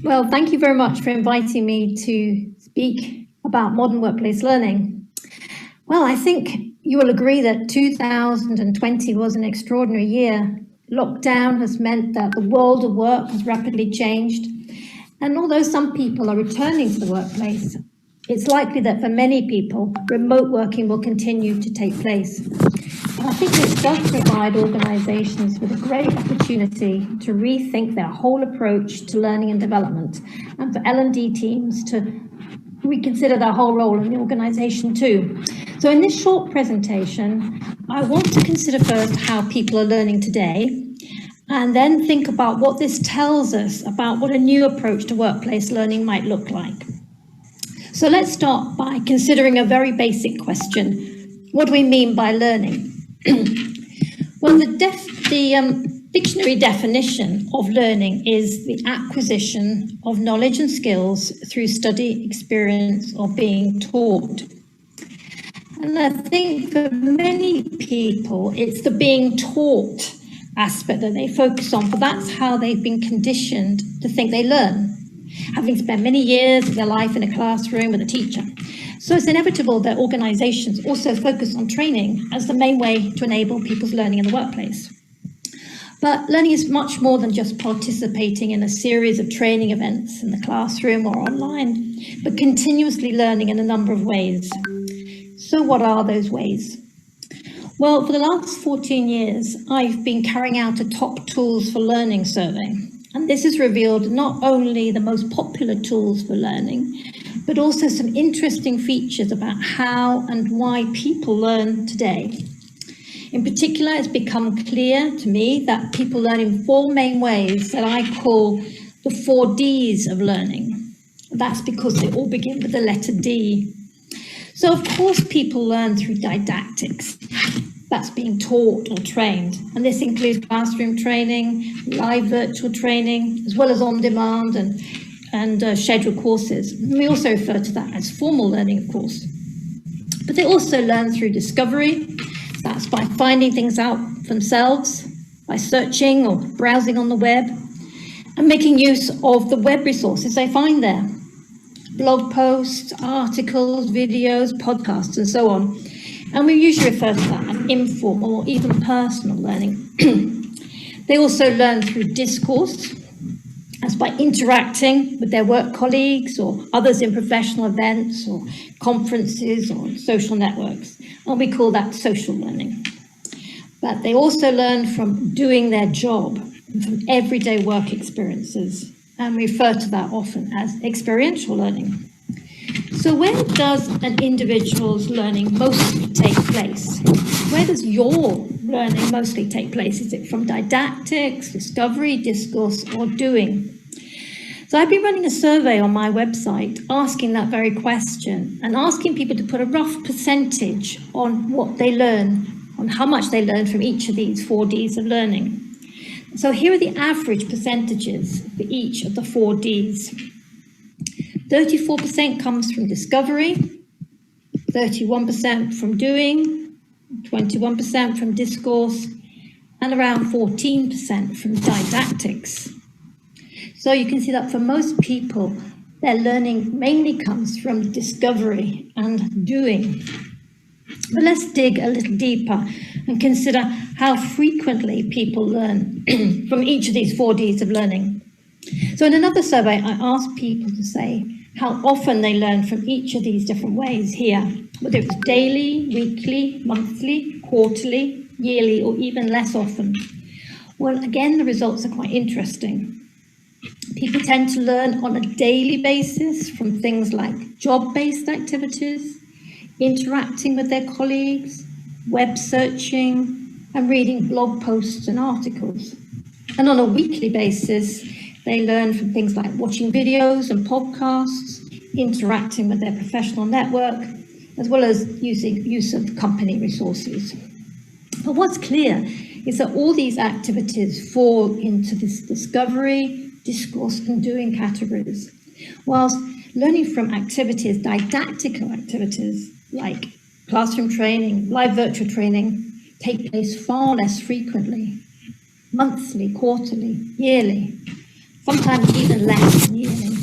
Well, thank you very much for inviting me to speak about modern workplace learning. Well, I think you will agree that 2020 was an extraordinary year. Lockdown has meant that the world of work has rapidly changed. And although some people are returning to the workplace, it's likely that for many people, remote working will continue to take place. And I think this does provide organisations with a great opportunity to rethink their whole approach to learning and development, and for L&D teams to reconsider their whole role in the organisation too. So in this short presentation, I want to consider first how people are learning today, and then think about what this tells us about what a new approach to workplace learning might look like. So let's start by considering a very basic question. What do we mean by learning? Well, the dictionary definition of learning is the acquisition of knowledge and skills through study, experience, or being taught. And I think for many people, it's the being taught aspect that they focus on, but that's how they've been conditioned to think they learn, having spent many years of their life in a classroom with a teacher. So it's inevitable that organisations also focus on training as the main way to enable people's learning in the workplace. But learning is much more than just participating in a series of training events in the classroom or online, but continuously learning in a number of ways. So what are those ways? Well, for the last 14 years, I've been carrying out a top tools for learning survey. And this has revealed not only the most popular tools for learning, but also some interesting features about how and why people learn today. In particular, it's become clear to me that people learn in four main ways that I call the 4 Ds of learning. That's because they all begin with the letter D. So of course, people learn through didactics. That's being taught or trained. And this includes classroom training, live virtual training, as well as on-demand and scheduled courses. And we also refer to that as formal learning, of course. But they also learn through discovery. That's by finding things out themselves, by searching or browsing on the web, and making use of the web resources they find there. Blog posts, articles, videos, podcasts, and so on. And we usually refer to that as informal or even personal learning. They also learn through discourse, as by interacting with their work colleagues or others in professional events or conferences or social networks. And we call that social learning. But they also learn from doing their job, from everyday work experiences. And we refer to that often as experiential learning. So where does an individual's learning mostly take place? Where does your learning mostly take place? Is it from didactics, discovery, discourse, or doing? So I've been running a survey on my website asking that very question and asking people to put a rough percentage on what they learn, on how much they learn from each of these 4 Ds of learning. So here are the average percentages for each of the 4 Ds. 34% comes from discovery, 31% from doing, 21% from discourse, and around 14% from didactics. So you can see that for most people, their learning mainly comes from discovery and doing. But let's dig a little deeper and consider how frequently people learn from each of these 4 Ds of learning. So in another survey, I asked people to say how often they learn from each of these different ways here, whether it's daily, weekly, monthly, quarterly, yearly, or even less often. Well, again, the results are quite interesting. People tend to learn on a daily basis from things like job-based activities, interacting with their colleagues, web searching, and reading blog posts and articles. And on a weekly basis, they learn from things like watching videos and podcasts, interacting with their professional network, as well as use of company resources. But what's clear is that all these activities fall into this discovery, discourse, and doing categories, whilst learning from activities, didactical activities like classroom training, live virtual training, take place far less frequently, monthly, quarterly, yearly. sometimes even less than yearning.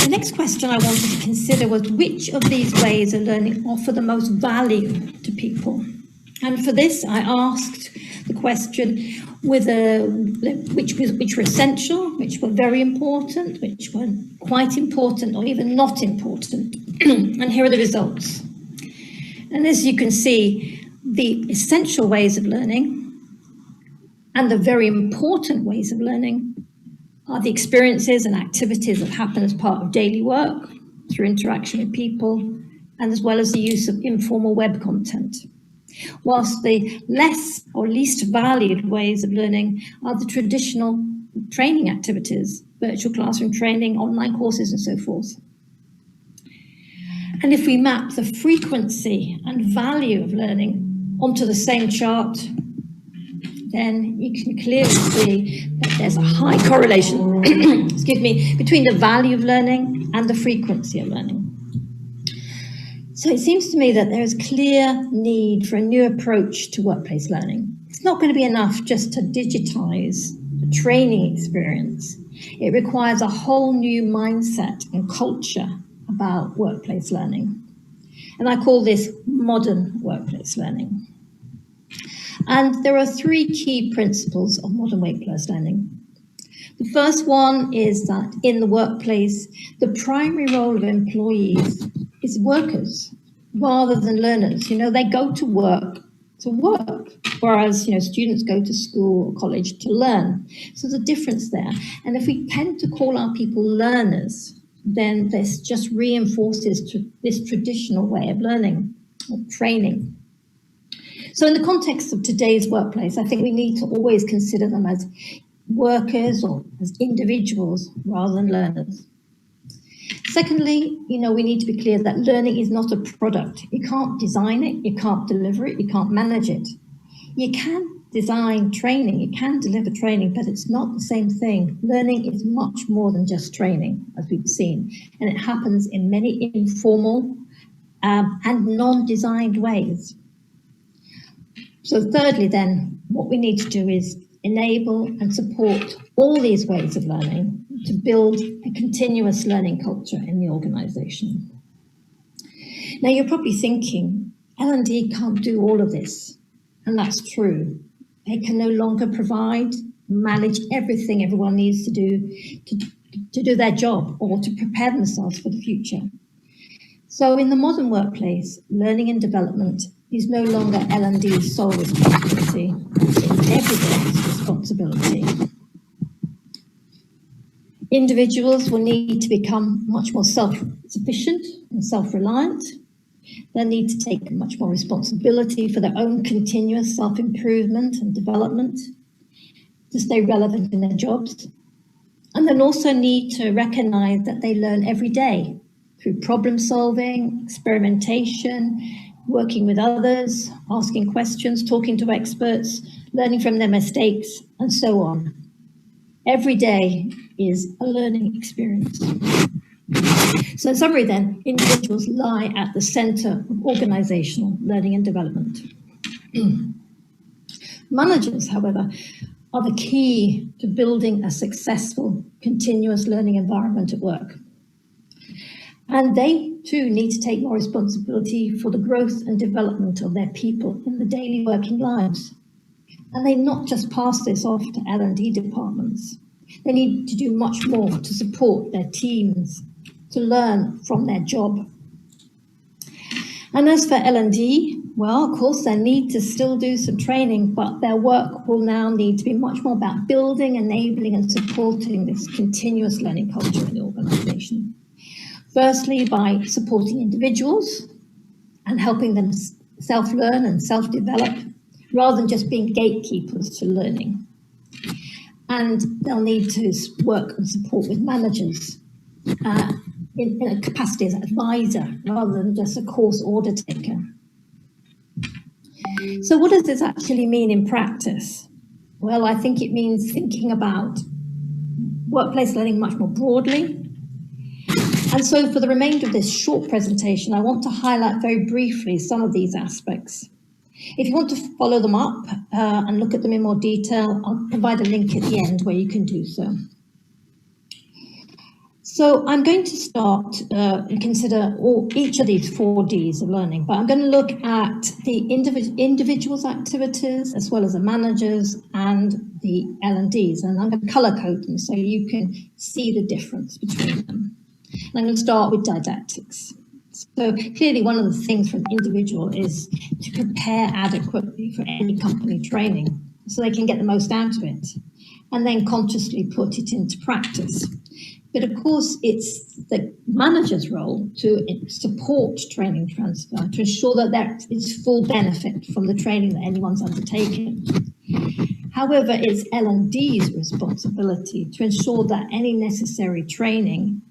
The next question I wanted to consider was, which of these ways of learning offer the most value to people? And for this, I asked the question whether which were essential, which were very important, which were quite important, or even not important. And here are the results. And as you can see, the essential ways of learning and the very important ways of learning are the experiences and activities that happen as part of daily work, through interaction with people, and as well as the use of informal web content. Whilst the less or least valued ways of learning are the traditional training activities, virtual classroom training, online courses, and so forth. And if we map the frequency and value of learning onto the same chart, then you can clearly see that there's a high correlation excuse me, between the value of learning and the frequency of learning. So it seems to me that there is clear need for a new approach to workplace learning. It's not going to be enough just to digitize the training experience. It requires a whole new mindset and culture about workplace learning. And I call this modern workplace learning. And there are three key principles of modern workplace learning. The first one is that in the workplace, the primary role of employees is workers rather than learners. You know, they go to work, whereas, you know, students go to school or college to learn. So there's a difference there. And if we tend to call our people learners, then this just reinforces this traditional way of learning or training. So in the context of today's workplace, I think we need to always consider them as workers or as individuals rather than learners. Secondly, you know, we need to be clear that learning is not a product. You can't design it, you can't deliver it, you can't manage it. You can design training, you can deliver training, but it's not the same thing. Learning is much more than just training, as we've seen, and it happens in many informal and non-designed ways. So thirdly, then, what we need to do is enable and support all these ways of learning to build a continuous learning culture in the organisation. Now, you're probably thinking, L&D can't do all of this, and that's true. They can no longer provide, manage everything everyone needs to do their job or to prepare themselves for the future. So in the modern workplace, learning and development is no longer L&D's sole responsibility, it's everyone's responsibility. Individuals will need to become much more self-sufficient and self-reliant. They'll need to take much more responsibility for their own continuous self-improvement and development to stay relevant in their jobs. And they'll also need to recognize that they learn every day through problem solving, experimentation, working with others, asking questions, talking to experts, learning from their mistakes, and so on. Every day is a learning experience. So in summary then, individuals lie at the center of organizational learning and development. Managers, however, are the key to building a successful continuous learning environment at work. And they too need to take more responsibility for the growth and development of their people in the daily working lives. And they not just pass this off to L&D departments. They need to do much more to support their teams, to learn from their job. And as for L&D, well, of course, they need to still do some training, but their work will now need to be much more about building, enabling, and supporting this continuous learning culture in the organization. Firstly, by supporting individuals and helping them self-learn and self-develop, rather than just being gatekeepers to learning. And they'll need to work and support with managers in a capacity as an advisor, rather than just a course order taker. So what does this actually mean in practice? Well, I think it means thinking about workplace learning much more broadly. And so for the remainder of this short presentation, I want to highlight very briefly some of these aspects. If you want to follow them up and look at them in more detail, I'll provide a link at the end where you can do so. So I'm going to start and consider each of these 4 Ds of learning, but I'm going to look at the individual's activities as well as the managers and the L&Ds, and I'm going to color code them so you can see the difference between them. And I'm going to start with didactics. So clearly one of the things for an individual is to prepare adequately for any company training so they can get the most out of it, and then consciously put it into practice. But of course, it's the manager's role to support training transfer, to ensure that there is full benefit from the training that anyone's undertaken. However, it's L&D's responsibility to ensure that any necessary training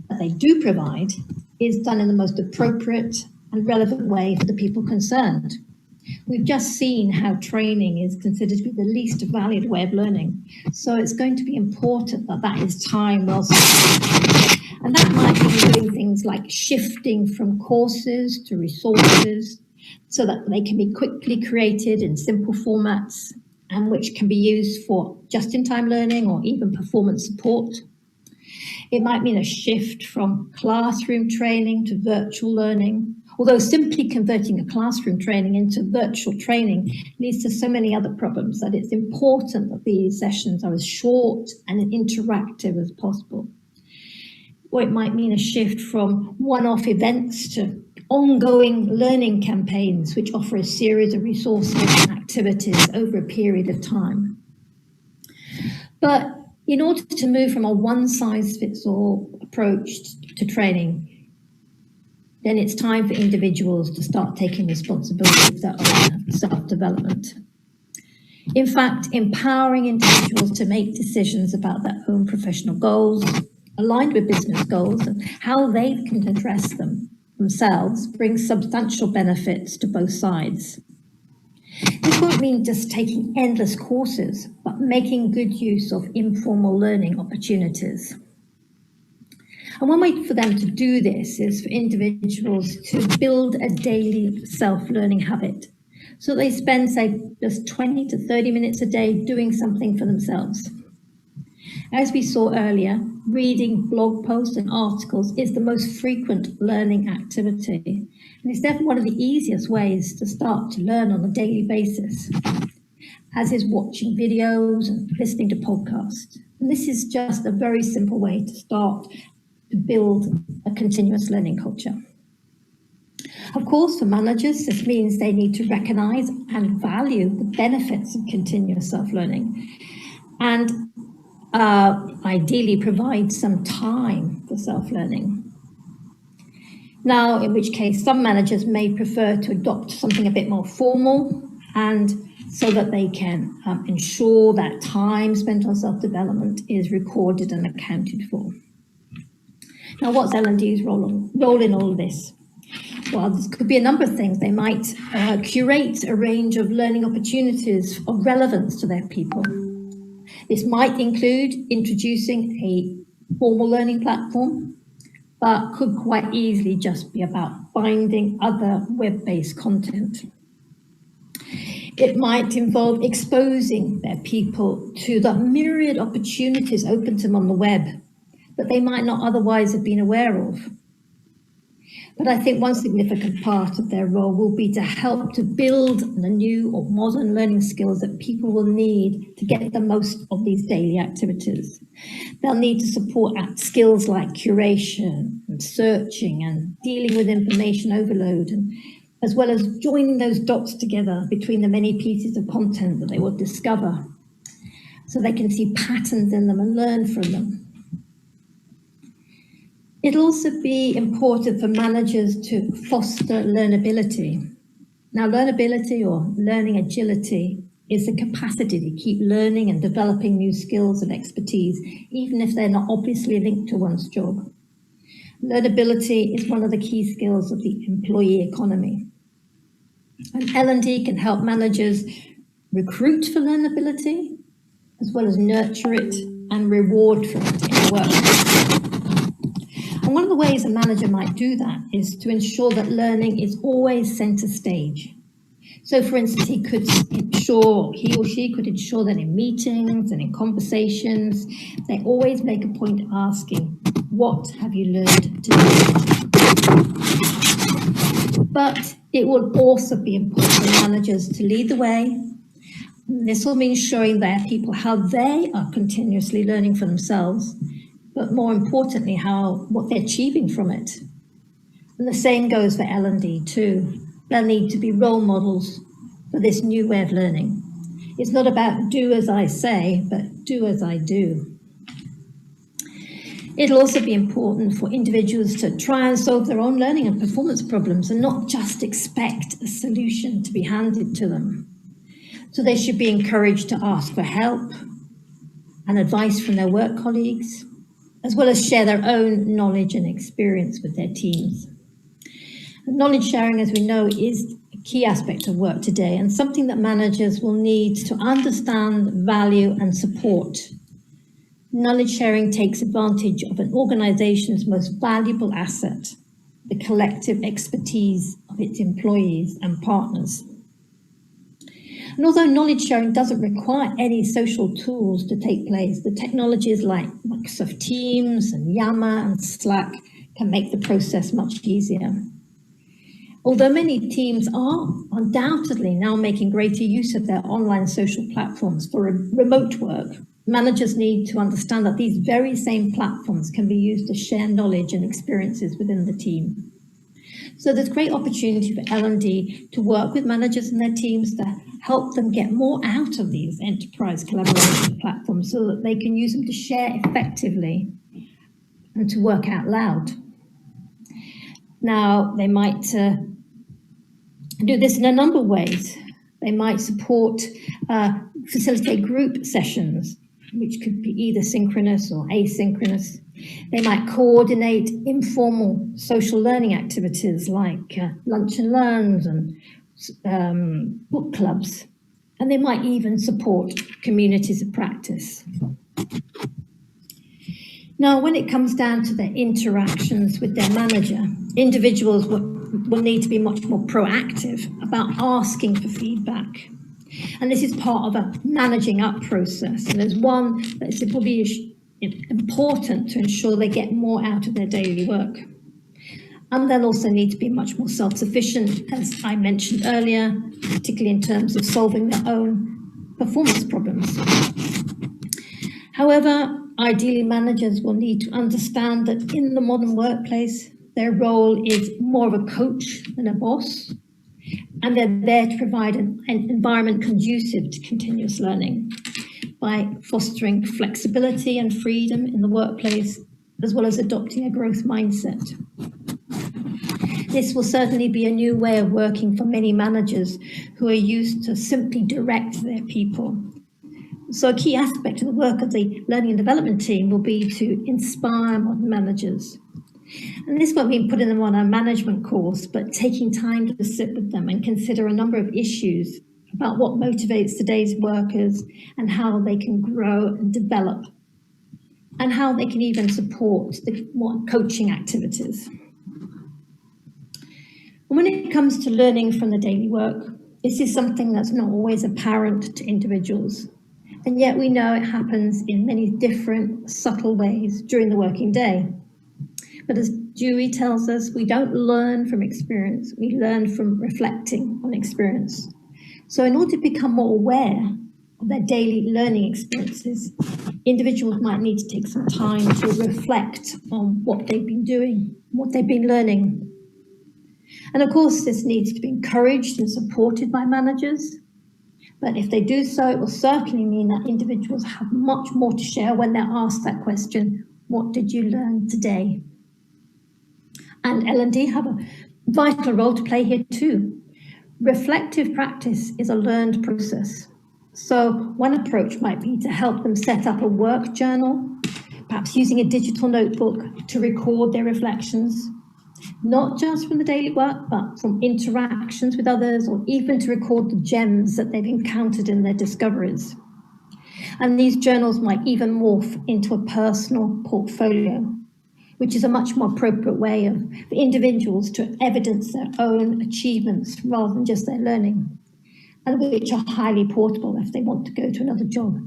that they do provide is done in the most appropriate and relevant way for the people concerned. We've just seen how training is considered to be the least valued way of learning. So it's going to be important that that is time well spent. And that might be doing things like shifting from courses to resources so that they can be quickly created in simple formats and which can be used for just-in-time learning or even performance support. It might mean a shift from classroom training to virtual learning, although simply converting a classroom training into virtual training leads to so many other problems that it's important that these sessions are as short and interactive as possible. Or it might mean a shift from one-off events to ongoing learning campaigns, which offer a series of resources and activities over a period of time. But in order to move from a one-size-fits-all approach to training, then it's time for individuals to start taking responsibility for their own self-development. In fact, empowering individuals to make decisions about their own professional goals, aligned with business goals, and how they can address them themselves brings substantial benefits to both sides. This won't mean just taking endless courses, but making good use of informal learning opportunities. And one way for them to do this is for individuals to build a daily self-learning habit. So they spend, say, just 20 to 30 minutes a day doing something for themselves. As we saw earlier, reading blog posts and articles is the most frequent learning activity. And it's therefore one of the easiest ways to start to learn on a daily basis, as is watching videos and listening to podcasts. And this is just a very simple way to start to build a continuous learning culture. Of course, for managers, this means they need to recognize and value the benefits of continuous self-learning and ideally provide some time for self-learning. Now, in which case some managers may prefer to adopt something a bit more formal, and so that they can ensure that time spent on self-development is recorded and accounted for. Now, what's L&D's role in all of this? Well, this could be a number of things. They might curate a range of learning opportunities of relevance to their people. This might include introducing a formal learning platform, but could quite easily just be about finding other web-based content. It might involve exposing their people to the myriad opportunities open to them on the web that they might not otherwise have been aware of. But I think one significant part of their role will be to help to build the new or modern learning skills that people will need to get the most of these daily activities. They'll need to support skills like curation and searching and dealing with information overload, and as well as joining those dots together between the many pieces of content that they will discover, so they can see patterns in them and learn from them. It'll also be important for managers to foster learnability. Now, learnability or learning agility is the capacity to keep learning and developing new skills and expertise, even if they're not obviously linked to one's job. Learnability is one of the key skills of the employee economy. And L&D can help managers recruit for learnability, as well as nurture it and reward for it in the workplace. And one of the ways a manager might do that is to ensure that learning is always center stage. So, for instance, he or she could ensure that in meetings and in conversations, they always make a point of asking, what have you learned today? But it will also be important for managers to lead the way. This will mean showing their people how they are continuously learning for themselves, but more importantly, what they're achieving from it. And the same goes for L&D too. They'll need to be role models for this new way of learning. It's not about do as I say, but do as I do. It'll also be important for individuals to try and solve their own learning and performance problems and not just expect a solution to be handed to them. So they should be encouraged to ask for help and advice from their work colleagues, as well as share their own knowledge and experience with their teams. And knowledge sharing, as we know, is a key aspect of work today and something that managers will need to understand, value, and support. Knowledge sharing takes advantage of an organization's most valuable asset, the collective expertise of its employees and partners. And although knowledge sharing doesn't require any social tools to take place, the technologies like Microsoft Teams and Yammer and Slack can make the process much easier. Although many teams are undoubtedly now making greater use of their online social platforms for remote work, managers need to understand that these very same platforms can be used to share knowledge and experiences within the team. So there's great opportunity for L&D to work with managers and their teams to help them get more out of these enterprise collaboration platforms so that they can use them to share effectively and to work out loud. Now, they might do this in a number of ways. They might facilitate group sessions, which could be either synchronous or asynchronous. They might coordinate informal social learning activities like lunch and learns and book clubs. And they might even support communities of practice. Now, when it comes down to their interactions with their manager, individuals will need to be much more proactive about asking for feedback. And this is part of a managing up process. And there's one that will be important to ensure they get more out of their daily work. And they'll also need to be much more self-sufficient, as I mentioned earlier, particularly in terms of solving their own performance problems. However, ideally managers will need to understand that in the modern workplace, their role is more of a coach than a boss, and they're there to provide an environment conducive to continuous learning by fostering flexibility and freedom in the workplace, as well as adopting a growth mindset. This will certainly be a new way of working for many managers who are used to simply direct their people. So a key aspect of the work of the learning and development team will be to inspire modern managers. And this won't mean putting them on a management course, but taking time to sit with them and consider a number of issues about what motivates today's workers and how they can grow and develop, and how they can even support the more coaching activities. And when it comes to learning from the daily work, this is something that's not always apparent to individuals. And yet we know it happens in many different subtle ways during the working day. But as Dewey tells us, we don't learn from experience, we learn from reflecting on experience. So in order to become more aware of their daily learning experiences, individuals might need to take some time to reflect on what they've been doing, what they've been learning. And of course, this needs to be encouraged and supported by managers. But if they do so, it will certainly mean that individuals have much more to share when they're asked that question, what did you learn today? And L&D have a vital role to play here too. Reflective practice is a learned process. So one approach might be to help them set up a work journal, perhaps using a digital notebook to record their reflections, not just from the daily work, but from interactions with others, or even to record the gems that they've encountered in their discoveries. And these journals might even morph into a personal portfolio, which is a much more appropriate way for individuals to evidence their own achievements rather than just their learning. and which are highly portable if they want to go to another job.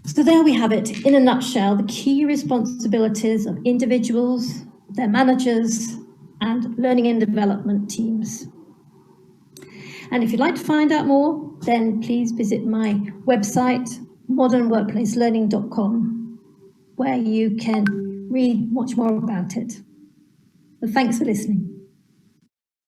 So there we have it, in a nutshell, the key responsibilities of individuals, their managers, and learning and development teams. And if you'd like to find out more, then please visit my website, modernworkplacelearning.com, where you can read much more about it. But thanks for listening.